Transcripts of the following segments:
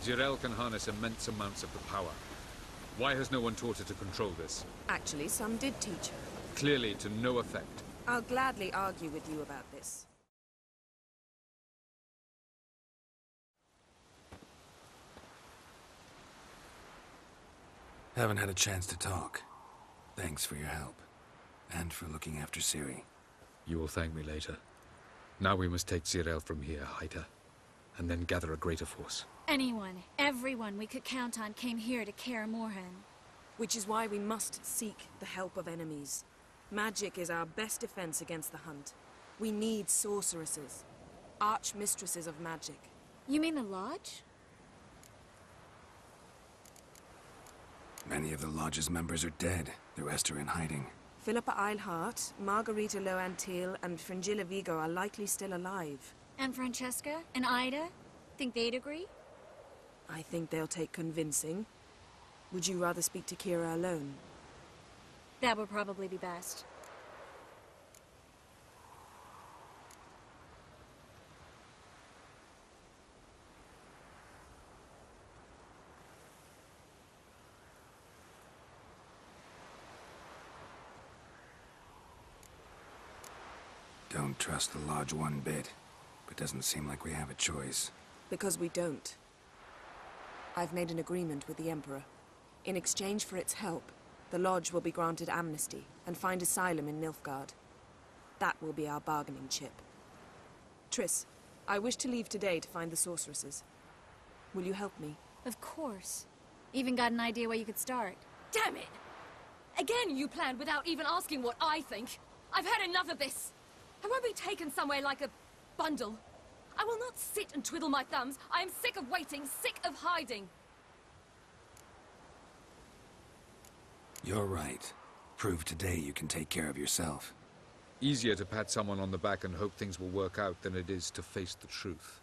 Zirel can harness immense amounts of the power. Why has no one taught her to control this? Actually, some did teach her. Clearly to no effect. I'll gladly argue with you about this. Haven't had a chance to talk. Thanks for your help. And for looking after Ciri. You will thank me later. Now we must take Zirel from here, hide her, and then gather a greater force. Anyone, everyone we could count on came here to Kaer Morhen. Which is why we must seek the help of enemies. Magic is our best defense against the hunt. We need sorceresses. Archmistresses of magic. You mean the Lodge? Many of the Lodge's members are dead. The rest are in hiding. Philippa Eilhart, Margarita Loantil, and Fringilla Vigo are likely still alive. And Francesca? And Ida? Think they'd agree? I think they'll take convincing. Would you rather speak to Kira alone? That would probably be best. Don't trust the Lodge one bit, but doesn't seem like we have a choice. Because we don't. I've made an agreement with the Emperor. In exchange for its help, the Lodge will be granted amnesty and find asylum in Nilfgaard. That will be our bargaining chip. Triss, I wish to leave today to find the sorceresses. Will you help me? Of course. Even got an idea where you could start. Damn it! Again you planned without even asking what I think. I've had enough of this. I won't be taken somewhere like a bundle. I will not sit and twiddle my thumbs. I am sick of waiting, sick of hiding. You're right. Prove today you can take care of yourself. Easier to pat someone on the back and hope things will work out than it is to face the truth.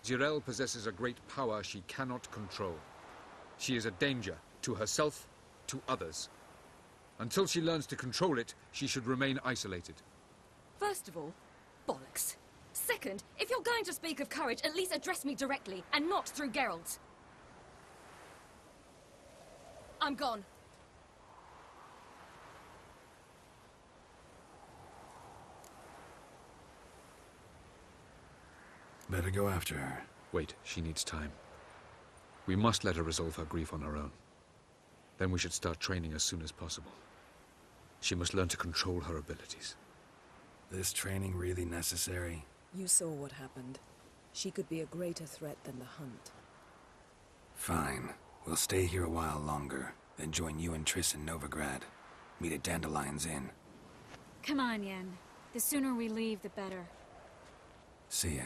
Zirel possesses a great power she cannot control. She is a danger to herself, to others. Until she learns to control it, she should remain isolated. First of all, bollocks. Second, if you're going to speak of courage, at least address me directly, and not through Geralt. I'm gone. Better go after her. Wait, she needs time. We must let her resolve her grief on her own. Then we should start training as soon as possible. She must learn to control her abilities. This training really necessary? You saw what happened. She could be a greater threat than the hunt. Fine. We'll stay here a while longer, then join you and Triss in Novigrad. Meet at Dandelion's Inn. Come on, Yen. The sooner we leave, the better. See ya.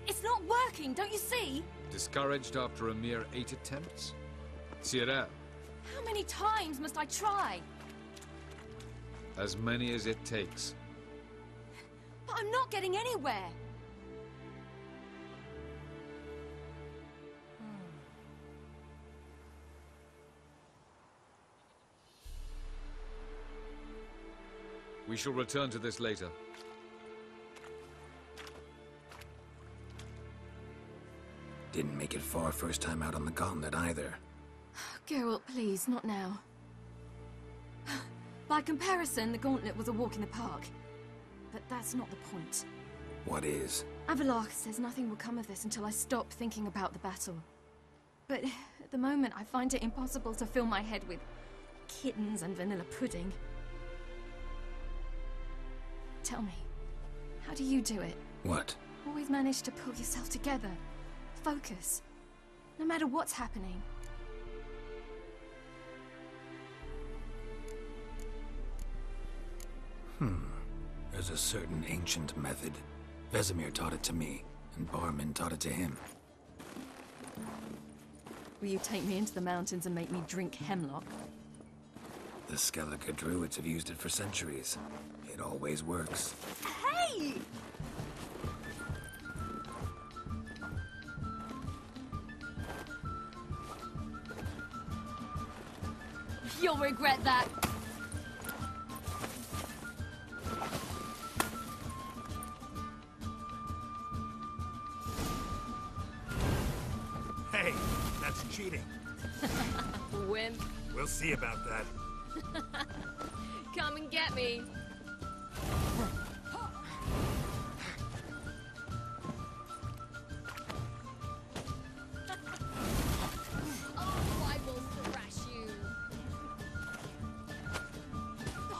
It's not working, don't you see? Discouraged after a mere 8 attempts? Zirel, How many times must I try? as many as it takes. But I'm not getting anywhere. We shall return to this later. Didn't make it far first time out on the gauntlet either. Geralt, please, not now. By comparison, the gauntlet was a walk in the park. But that's not the point. What is? Avalok says nothing will come of this until I stop thinking about the battle. But at the moment, I find it impossible to fill my head with kittens and vanilla pudding. Tell me, how do you do it? What? Always manage to pull yourself together. Focus. No matter what's happening. There's a certain ancient method. Vesemir taught it to me, and Barman taught it to him. Will you take me into the mountains and make me drink hemlock? The Skellige druids have used it for centuries. It always works. Hey! You'll regret that. Hey, that's cheating. Wimp. We'll see about that. Come and get me. Oh, I will thrash you.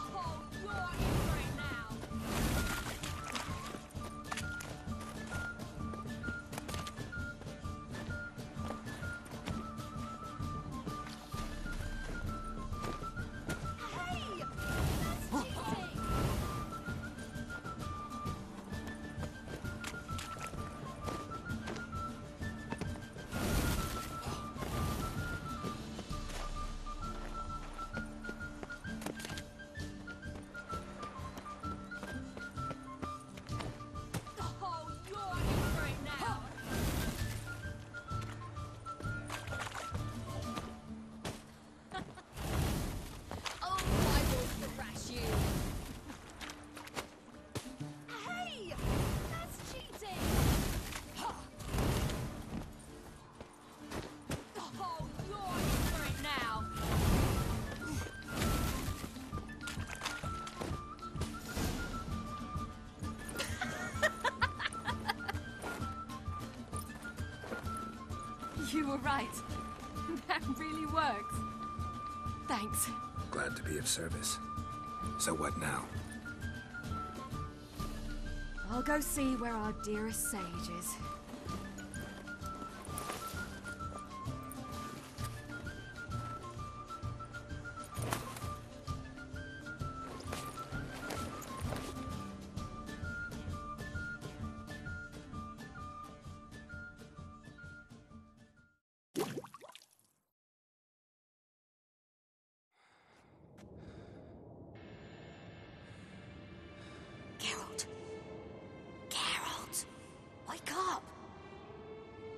Oh, you're in for it now. Hey! That's cheating! Oh, you're in for it now. Oh, I will thrash you. Hey! That's cheating! Oh, you're in for it now. You were right. That really works. Thanks. Glad to be of service. So what now? I'll go see where our dearest sage is. Geralt. Geralt! Wake up!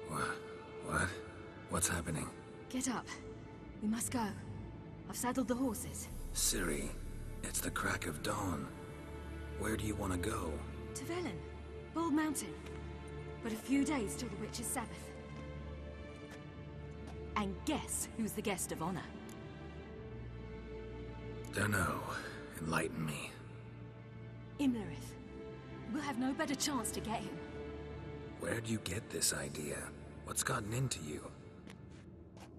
What? What's happening? Get up. We must go. I've saddled the horses. Ciri, it's the crack of dawn. Where do you want to go? To Velen. Bald Mountain. But a few days till the Witch's Sabbath. And guess who's the guest of honor? Dunno. Enlighten me. Imlerith. We'll have no better chance to get him. Where'd you get this idea? What's gotten into you?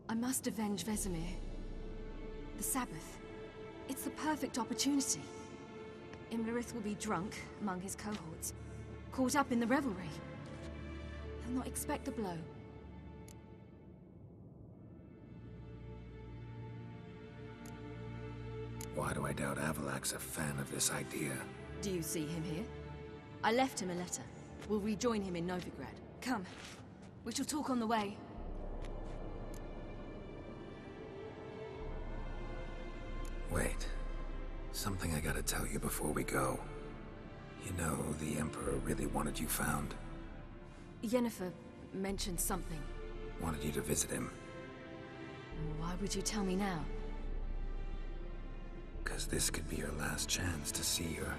I must avenge Vesemir. The Sabbath. It's the perfect opportunity. Imlerith will be drunk among his cohorts, caught up in the revelry. He'll not expect the blow. Why do I doubt Avalak's a fan of this idea? Do you see him here? I left him a letter. We'll rejoin him in Novigrad. Come. We shall talk on the way. Wait. Something I gotta tell you before we go. You know, the Emperor really wanted you found. Yennefer mentioned something. Wanted you to visit him. Why would you tell me now? 'Cause this could be your last chance to see your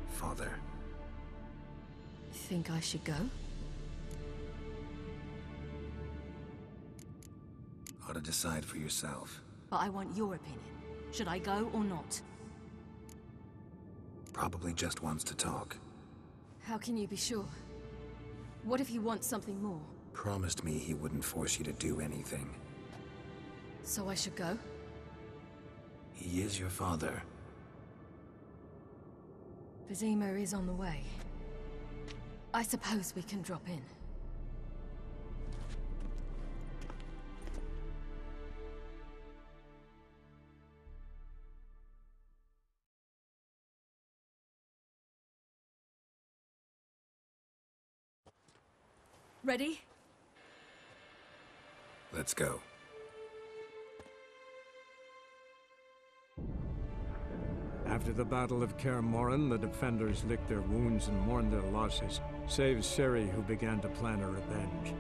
father. Think I should go? Ought to decide for yourself. But I want your opinion. Should I go or not? Probably just wants to talk. How can you be sure? What if you want something more? Promised me he wouldn't force you to do anything. So I should go? He is your father. Vesemir is on the way. I suppose we can drop in. Ready? Let's go. After the Battle of Kaer Morhen, the defenders licked their wounds and mourned their losses, save Ciri, who began to plan her revenge.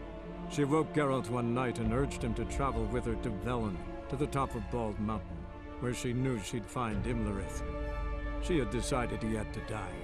She woke Geralt one night and urged him to travel with her to Velen, to the top of Bald Mountain, where she knew she'd find Imlerith. She had decided he had to die.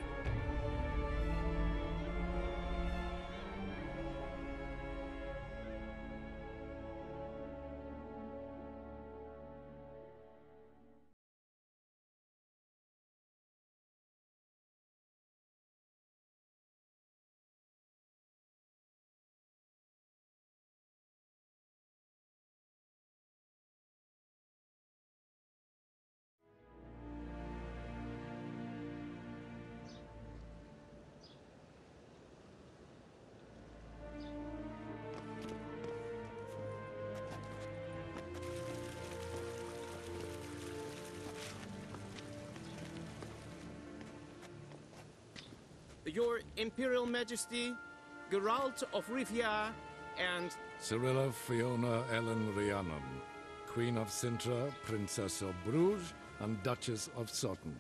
Your Imperial Majesty, Geralt of Rivia, and... Cirilla Fiona Ellen Rhiannon, Queen of Sintra, Princess of Bruges, and Duchess of Sutton.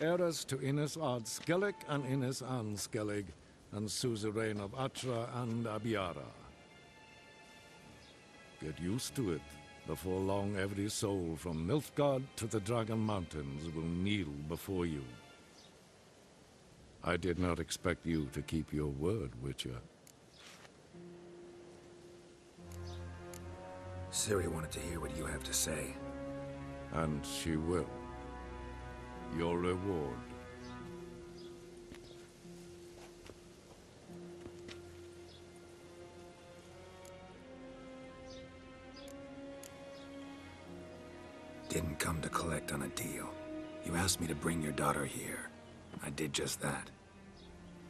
Heiress to Innis Ard Skellig and Innis Ann Skellig, and suzerain of Atra and Abiara. Get used to it. Before long, every soul from Nilfgaard to the Dragon Mountains will kneel before you. I did not expect you to keep your word, Witcher. Ciri wanted to hear what you have to say. And she will. Your reward. Didn't come to collect on a deal. You asked me to bring your daughter here. I did just that.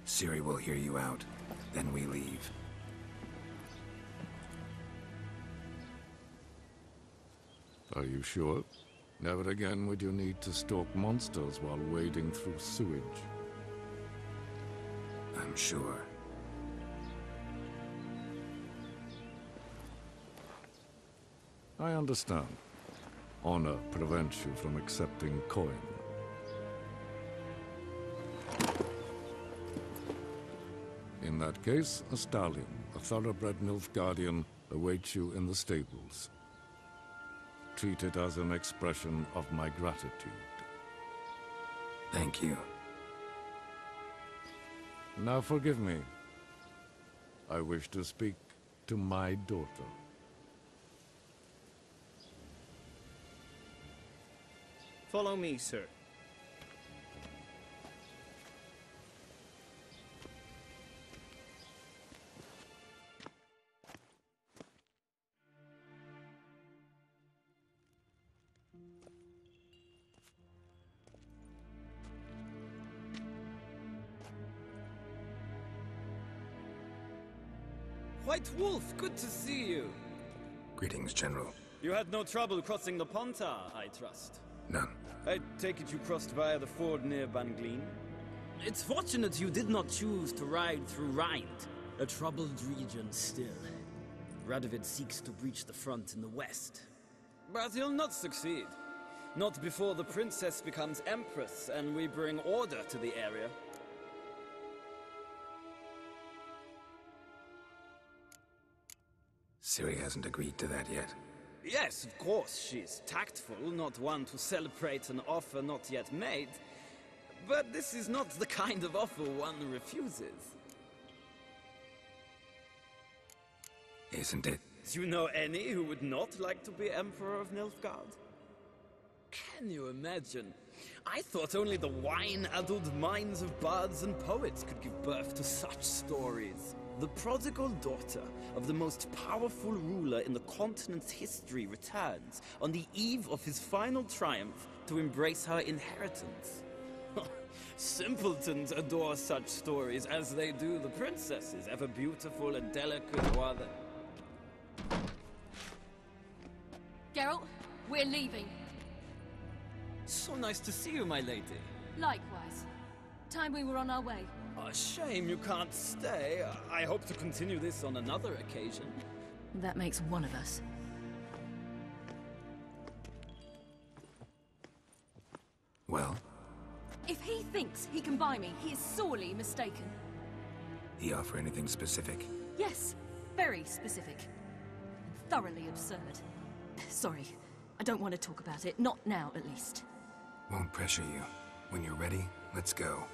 Ciri will hear you out, then we leave. Are you sure? Never again would you need to stalk monsters while wading through sewage. I'm sure. I understand. Honor prevents you from accepting coin. In that case, a stallion, a thoroughbred Nilfgaardian, awaits you in the stables. Treat it as an expression of my gratitude. Thank you. Now forgive me. I wish to speak to my daughter. Follow me, sir. White Wolf, good to see you. Greetings, General. You had no trouble crossing the Pontar, I trust. None. I take it you crossed via the ford near Banglin? It's fortunate you did not choose to ride through Rind, a troubled region still. Radovid seeks to breach the front in the west. But he'll not succeed. Not before the princess becomes empress and we bring order to the area. Ciri hasn't agreed to that yet. Yes, of course, she's tactful, not one to celebrate an offer not yet made. But this is not the kind of offer one refuses. Isn't it? Do you know any who would not like to be Emperor of Nilfgaard? Can you imagine? I thought only the wine-addled minds of bards and poets could give birth to such stories. The prodigal daughter of the most powerful ruler in the continent's history returns on the eve of his final triumph to embrace her inheritance. Simpletons adore such stories as they do the princesses, ever beautiful and delicate while they... Geralt, we're leaving. So nice to see you, my lady. Likewise. Time we were on our way. A shame you can't stay. I hope to continue this on another occasion. That makes one of us. Well? If he thinks he can buy me, he is sorely mistaken. He offer anything specific? Yes, very specific. And thoroughly absurd. Sorry, I don't want to talk about it. Not now, at least. Won't pressure you. When you're ready, let's go.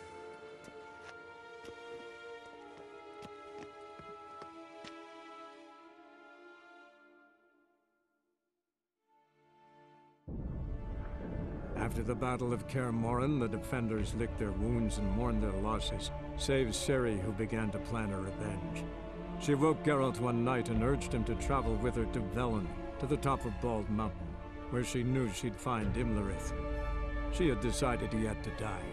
After the Battle of Kaer Morhen, the defenders licked their wounds and mourned their losses, save Ciri, who began to plan her revenge. She woke Geralt one night and urged him to travel with her to Velen, to the top of Bald Mountain, where she knew she'd find Imlerith. She had decided he had to die.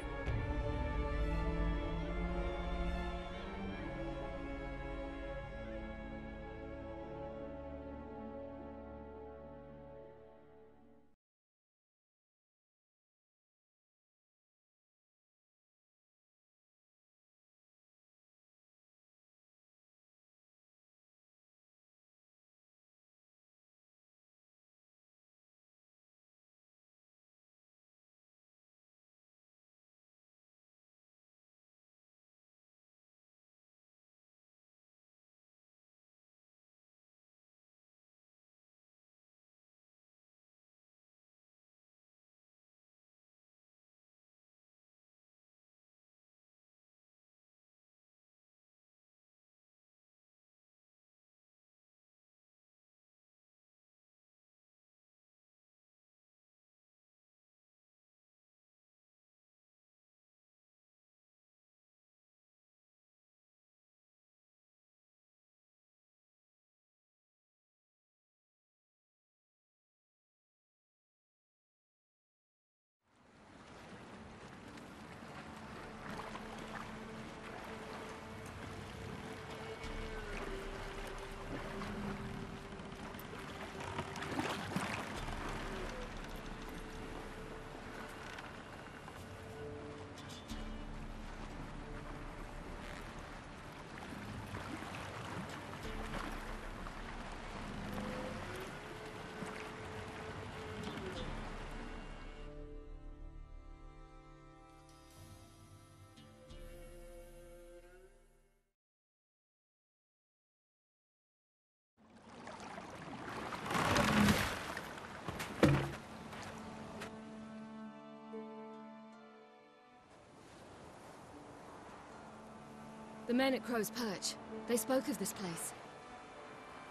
The men at Crow's Perch, they spoke of this place.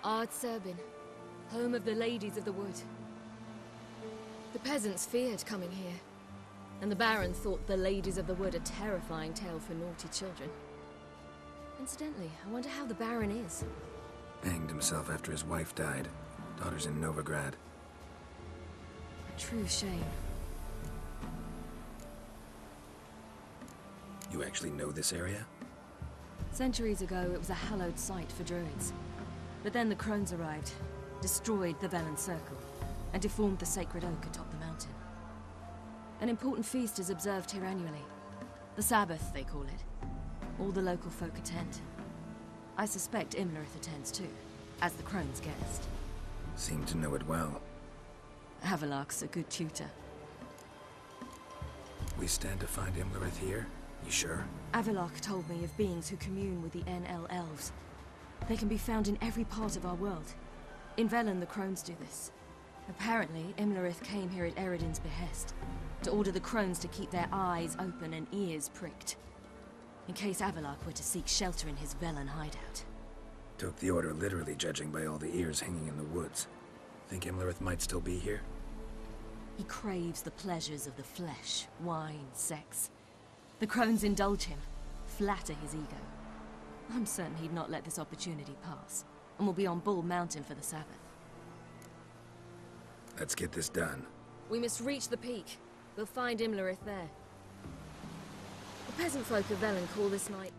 Ard Serbin, home of the Ladies of the Wood. The peasants feared coming here, and the Baron thought the Ladies of the Wood a terrifying tale for naughty children. Incidentally, I wonder how the Baron is. Hanged himself after his wife died. Daughter's in Novigrad. A true shame. You actually know this area? Centuries ago, it was a hallowed site for druids. But then the crones arrived, destroyed the Velen Circle, and deformed the sacred oak atop the mountain. An important feast is observed here annually. The Sabbath, they call it. All the local folk attend. I suspect Imlerith attends too, as the crone's guest. Seem to know it well. Avalok's a good tutor. We stand to find Imlerith here? You sure? Avalok told me of beings who commune with the NL elves. They can be found in every part of our world. In Velen, the crones do this. Apparently, Imlerith came here at Eredin's behest, to order the crones to keep their eyes open and ears pricked, in case Avalok were to seek shelter in his Velen hideout. Took the order literally, judging by all the ears hanging in the woods. Think Imlerith might still be here? He craves the pleasures of the flesh, wine, sex. The crones indulge him, flatter his ego. I'm certain he'd not let this opportunity pass, and will be on Bull Mountain for the Sabbath. Let's get this done. We must reach the peak. We'll find Imlerith there. The peasant folk of Velen call this night